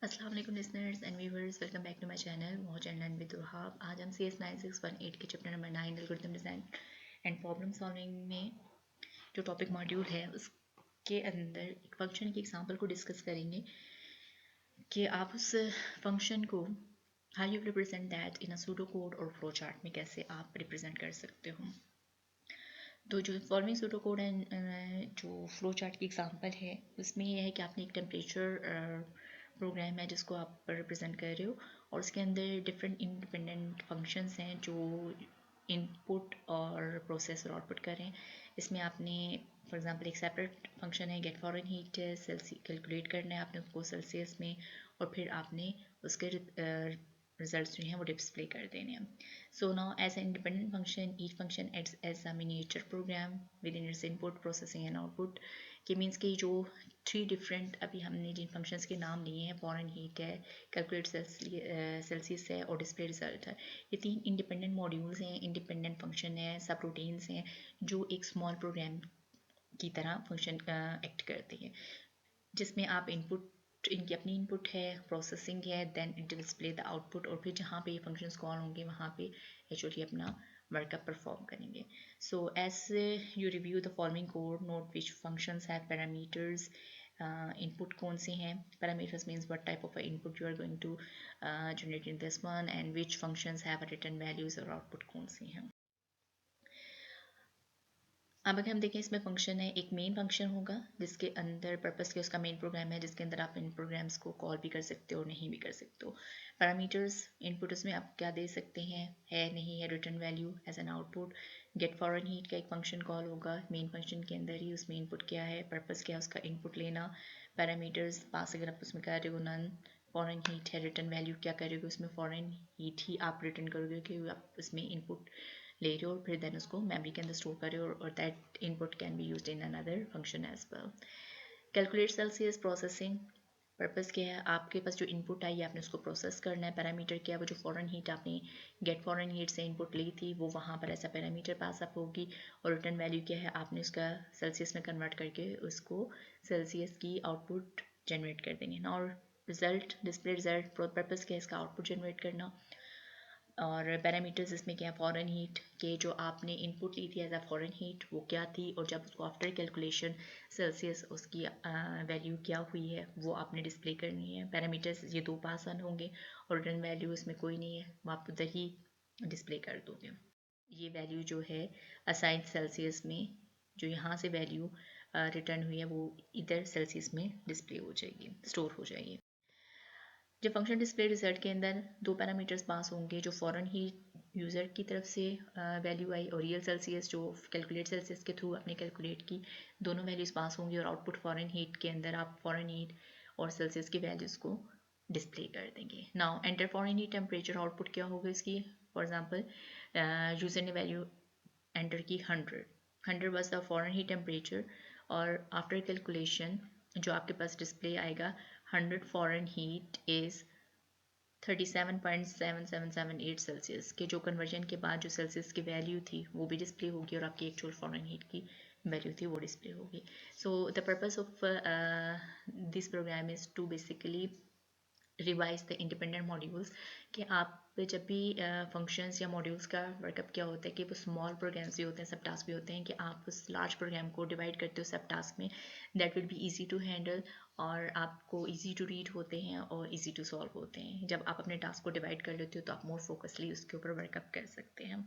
अस्सलाम वालेकुम listeners and viewers, welcome back to my channel watch and learn with Wahab. आज हम CS 9618 के chapter number 9 algorithm design and problem solving में जो टॉपिक मॉड्यूल है उसके अंदर एक फंक्शन की एग्जांपल को डिस्कस करेंगे कि आप उस फंक्शन को how you represent that in a pseudo code और फ्लो चार्ट में कैसे आप रिप्रेजेंट कर सकते हो। तो जो फॉलोइंग सूडो कोड एंड जो फ्लो चार्ट की एग्जांपल है उसमें यह है कि आपने एक टेम्परेचर प्रोग्राम है जिसको आप रिप्रेजेंट कर रहे हो और उसके अंदर डिफरेंट इंडिपेंडेंट फंक्शंस हैं जो इनपुट और प्रोसेस और आउटपुट कर रहे हैं। इसमें आपने फॉर एग्जांपल एक सेपरेट फंक्शन है गेट फॉरेन हीट है, सेल्सियस कैलकुलेट करना है आपने उसको सेल्सियस में और फिर आपने उसके रिजल्ट्स जो हैं वो डिस्प्ले कर देने हैं। So now as an independent function, each function acts as a miniature program within its input, processing and output। कि मीन्स कि जो 3 डिफरेंट अभी हमने जिन फंक्शंस के नाम लिए हैं, फॉरेन हीट है, कैलकुलेट सेल्सियस है और डिस्प्ले रिजल्ट है, ये 3 इंडिपेंडेंट मॉड्यूल्स हैं, इंडिपेंडेंट फंक्शन है, सब रूटीन्स हैं जो एक स्मॉल प्रोग्राम की तरह फंक्शन एक्ट करते हैं, जिसमें आप इनपुट इनकी अपनी इनपुट है, प्रोसेसिंग है, then it display the output और फिर जहाँ पे ये फंक्शंस कॉल होंगे वहाँ पे एक्चुअली अपना वर्कअप परफॉर्म करेंगे। So as you review the following code, note which functions have parameters. Input कौन से हैं, parameters means what type of input you are going to generate in this one and which functions have return values और output कौन से हैं। अब अगर हम देखें इसमें फंक्शन है, एक मेन फंक्शन होगा जिसके अंदर पर्पस के उसका मेन प्रोग्राम है जिसके अंदर आप इन प्रोग्राम्स को कॉल भी कर सकते हो और नहीं भी कर सकते हो। पैरामीटर्स इनपुट उसमें आप क्या दे सकते हैं, है नहीं है, return value as an output. Get Fahrenheit का एक फंक्शन कॉल होगा मेन फंक्शन के अंदर ही, उसमें इनपुट क्या है, पर्पस क्या है उसका इनपुट लेना। पैरामीटर्स पास अगर आप उसमें कर रहे हो नन, फॉरेन हीट है, रिटर्न वैल्यू क्या करोगे उसमें, फॉरेन हीट ही आप रिटर्न करोगे कि आप उसमें इनपुट ले रहे हो और फिर देन उसको मेमोरी के अंदर स्टोर कर रहे हो और that input can be used in another function as well. Calculate Celsius processing, purpose क्या है, आपके पास जो इनपुट आई है आपने उसको प्रोसेस करना है। पैरामीटर क्या है, वो जो फॉरेन हीट आपने गेट फॉरेन हीट से इनपुट ली थी वो वहाँ पर ऐसा पैरामीटर पास अप होगी और रिटर्न वैल्यू क्या है, आपने उसका सेल्सियस में कन्वर्ट करके उसको सेल्सियस की आउटपुट जनरेट कर देंगे ना। और रिजल्ट डिस्प्ले रिजल्ट, पर्पस क्या है इसका आउटपुट जनरेट करना। और पैरामीटर्स इसमें क्या है, फॉरेन हीट के जो आपने इनपुट ली थी एज अ फॉरेन हीट वो क्या थी और जब उसको आफ्टर कैलकुलेशन सेल्सियस उसकी वैल्यू क्या हुई है वो आपने डिस्प्ले करनी है। पैरामीटर्स ये 2 पास ऑन होंगे और रिटर्न वैल्यू इसमें कोई नहीं है, वो आप उधर ही डिस्प्ले कर दोगे। ये वैल्यू जो है असाइन सेल्सियस में जो यहाँ से वैल्यू रिटर्न हुई है वो इधर सेल्सियस में डिस्प्ले हो जाएगी, स्टोर हो जाएगी। जब फंक्शन डिस्प्ले रिजल्ट के अंदर 2 पैरामीटर्स पास होंगे, जो फॉरेन हीट यूज़र की तरफ से वैल्यू आई और रियल सेल्सियस जो कैलकुलेट सेल्सियस के थ्रू आपने कैलकुलेट की, दोनों वैल्यूज़ पास होंगी और आउटपुट फॉरेन हीट के अंदर आप फॉरेन हीट और सेल्सियस की वैल्यूज़ को डिस्प्ले कर देंगे। Now enter foreign heat temperature, output क्या होगा इसकी, फॉर एग्जांपल यूज़र ने वैल्यू एंटर की 100 was the foreign heat temperature और आफ्टर कैलकुलेशन जो आपके पास डिस्प्ले आएगा 100 फॉरेन हीट इज़ 37.7778 सेल्सियस के, जो कन्वर्जन के बाद जो सेल्सियस की वैल्यू थी वो भी डिस्प्ले होगी और आपकी एक्चुअल फॉरेन हीट की वैल्यू थी वो डिस्प्ले होगी। So the purpose of this program is to basically revise the independent modules कि आप जब भी फंक्शंस या मॉड्यूल्स का वर्कअप क्या होता है कि वो स्मॉल प्रोग्राम्स भी होते हैं, सब टास्क भी होते हैं कि आप उस लार्ज प्रोग्राम को डिवाइड करते हो सब टास्क में, that will be easy to handle और आपको इजी टू रीड होते हैं और इजी टू सॉल्व होते हैं। जब आप अपने टास्क को डिवाइड कर लेते हो तो आप मोर फोकसली उसके ऊपर वर्कअप कर सकते हैं।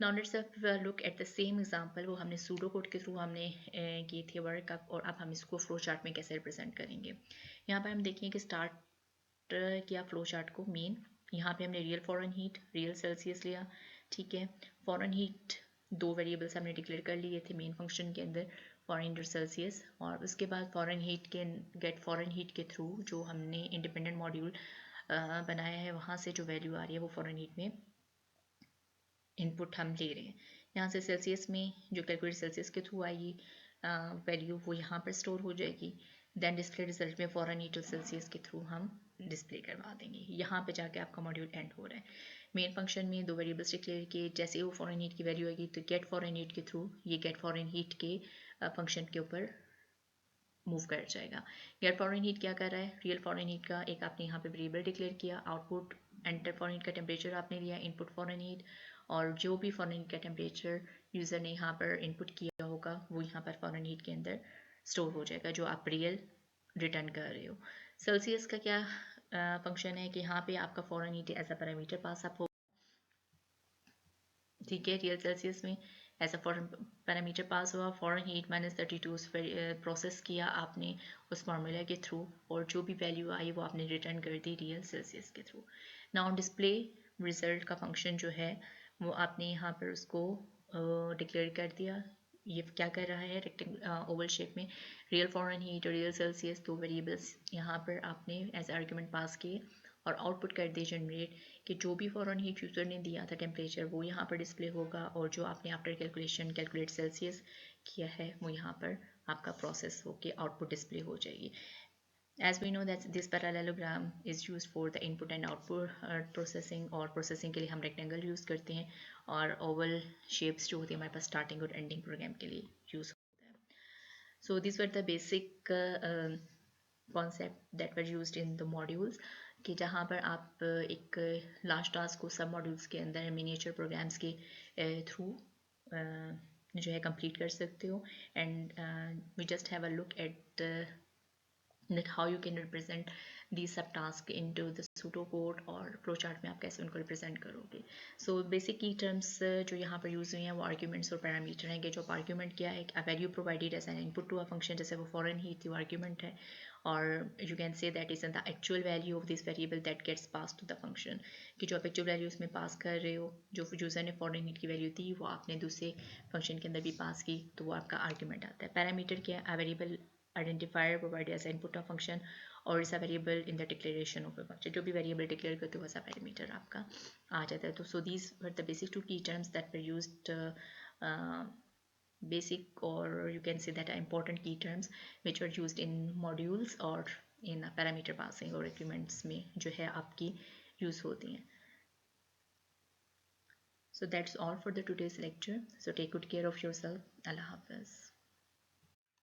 Now let's look at the same example, वो हमने सूडो कोड के थ्रू हमने की थी वर्कअप और अब हम इसको फ्लो चार्ट में कैसे रिप्रेजेंट करेंगे। यहाँ पर हम देखें कि स्टार्ट किया फ्लो चार्ट को मेन, यहाँ पे हमने real foreign heat real Celsius लिया, ठीक है। फॉरेन हीट 2 वेरिएबल्स हमने डिक्लेयर कर लिए थे मेन फंक्शन के अंदर, फॉरेन और सेल्सियस, और उसके बाद फॉरेन हीट के गेट फॉरेन हीट के थ्रू जो हमने इंडिपेंडेंट मॉड्यूल बनाया है वहाँ से जो वैल्यू आ रही है वो फॉरेन हीट में इनपुट हम ले रहे हैं। यहाँ से सेल्सियस में जो कैलकुलेट सेल्सियस के थ्रू आएगी वैल्यू वो यहाँ पर स्टोर हो जाएगी, देन डिस्प्ले रिजल्ट में फॉरेन हीट और सेल्सियस के थ्रू हम डिस्प्ले करवा देंगे। यहाँ पे जाके आपका मॉड्यूल एंड हो रहा है। मेन फंक्शन में 2 वेरिएबल्स डिक्लेयर किए, जैसे ही वो फॉरेन हीट की वैल्यू आएगी तो गेट फॉरेन हीट के थ्रू ये गेट फॉरेन हीट के फंक्शन के ऊपर मूव कर जाएगा। गेट फॉरेन हीट क्या कर रहा है, रियल फॉरेन हीट का एक आपने यहाँ पे वेरिएबल डिक्लेयर किया, आउटपुट एंटर फॉरेन हीट का टेम्परेचर आपने लिया, इनपुट फॉरेन हीट, और जो भी फॉरेन हीट का टेम्परेचर यूज़र ने यहाँ पर इनपुट किया होगा वो यहाँ पर फॉरेन हीट के अंदर स्टोर हो जाएगा जो आप रियल रिटर्न कर रहे हो। सेल्सियस का क्या फंक्शन है कि यहाँ पे आपका Fahrenheit as a parameter pass आप हो, ठीक है। रियल सेल्सियस में ऐसा फॉरेन पैरामीटर पास हुआ, फॉरेन हीट -32 प्रोसेस किया आपने उस फार्मूला के थ्रू, और जो भी वैल्यू आई वो आपने रिटर्न कर दी रियल सेल्सियस के थ्रू। नाउ डिस्प्ले रिजल्ट का फंक्शन जो है वो आपने यहाँ पर उसको डिक्लेयर कर दिया। ये क्या कर रहा है, रेक्टेंगल ओवल शेप में रियल फॉरेन हीट और रियल सेल्सियस दो वेरिएबल्स यहाँ पर आपने एज आर्ग्यूमेंट पास किए और आउटपुट कर दिए जनरेट कि जो भी फॉरेन हीट यूज़र ने दिया था टेम्परेचर वो यहाँ पर डिस्प्ले होगा, और जो आपने आफ्टर कैलकुलेशन कैलकुलेट सेल्सियस किया है वो यहाँ पर आपका प्रोसेस होके आउटपुट डिस्प्ले हो जाएगी। As we know that this parallelogram is used for the input and output processing, और processing के लिए हम rectangle यूज़ करते हैं, और oval shapes जो होती है हमारे पास starting और ending program के लिए यूज़ होता है। So these were the basic concept that were used in the modules, कि जहाँ पर आप एक लास्ट टास्क को सब मॉड्यूल्स के अंदर मिनिएचर प्रोग्राम्स के थ्रू जो है कंप्लीट कर सकते हो। And we just have a look at that how you can represent these subtasks into the pseudocode और flowchart में आप कैसे उनको represent करोगे। So basic key terms जो यहाँ पर यूज़ हुए हैं वो arguments और parameter हैं, कि जो argument क्या है, a value provided as an input to a function, जैसे वो foreign heat वो argument है, और you can say that is the actual value of this variable that gets passed to the function, कि जो आप actual value उसमें पास कर रहे हो, जो यूज़र ने foreign heat की वैल्यू दी वो आपने दूसरे फंक्शन के अंदर भी पास की तो वो आपका आर्ग्यूमेंट आता है। पैरामीटर क्या है, a variable identifier provided as input of function or is a variable in the declaration of a function, जो भी variable declare करते हो वैसा parameter आपका आ जाता है। तो so these were the basic two key terms that were used basic, or you can say that are important key terms which were used in modules or in parameter passing और arguments में जो है आपकी use होती हैं। So that's all for the today's lecture. So take good care of yourself. Allah Hafiz.